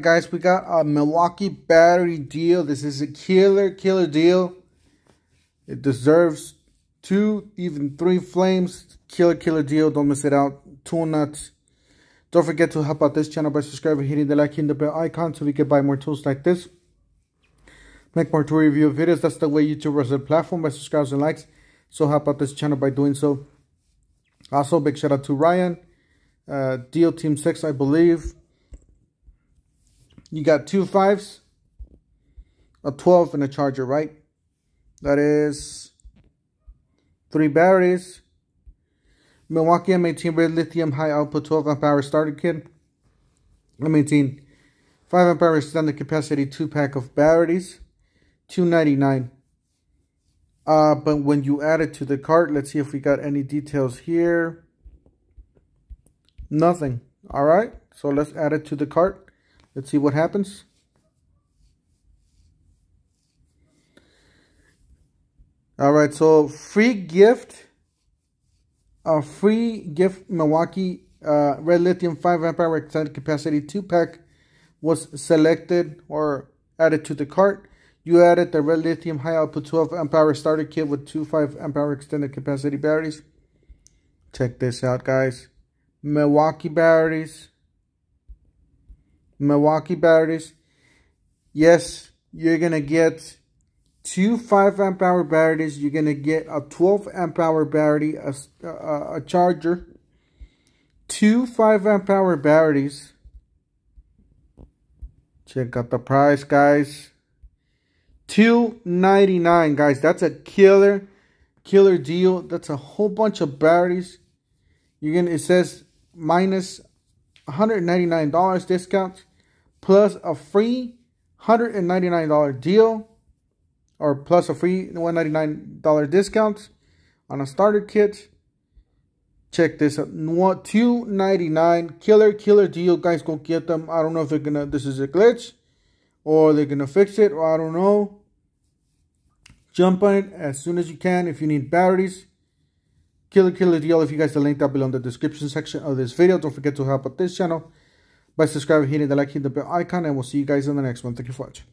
Guys, we got a Milwaukee battery deal. This is a killer deal. It deserves 2, even 3 flames. Killer deal. Don't miss it out. Tool nuts. Don't forget to help out this channel by subscribing, hitting the like, hitting the bell icon so we can buy more tools like this. Make more tool review videos. That's the way YouTube runs the platform, by subscribes and likes. So help out this channel by doing so. Also, big shout out to Ryan. Deal Team 6, I believe. You got 2 5s, a 12, and a charger, right? That is 3 batteries. Milwaukee M18 red lithium high output 12 amp hour starter kit. M18 5 amp hour standard capacity 2-pack of batteries. $2.99. But when you add it to the cart, let's see if we got any details here. Nothing. All right, so let's add it to the cart. Let's see what happens. All right, so free gift Milwaukee red lithium 5 amp hour extended capacity 2-pack was selected or added to the cart. You added the red lithium high output 12 amp hour starter kit with 2 5 amp hour extended capacity batteries. Check this out, guys. Milwaukee batteries. Yes, you're gonna get 2 5 amp hour batteries. You're gonna get a 12 amp hour battery, a charger, 2 5 amp hour batteries. Check out the price, guys. $2.99, guys. That's a killer deal. That's a whole bunch of batteries. It says minus $199 discount plus a free $199 deal, or plus a free $199 discount on a starter kit. Check this out. $2.99. Killer deal, guys. Go get them. I don't know if they're gonna, this is a glitch or they're gonna fix it, or I don't know. Jump on it as soon as you can if you need batteries. Killer deal. If you guys, the link down below in the description section of this video. Don't forget to help out this channel by subscribing, hitting the like, hitting the bell icon, and we'll see you guys in the next one. Thank you for watching.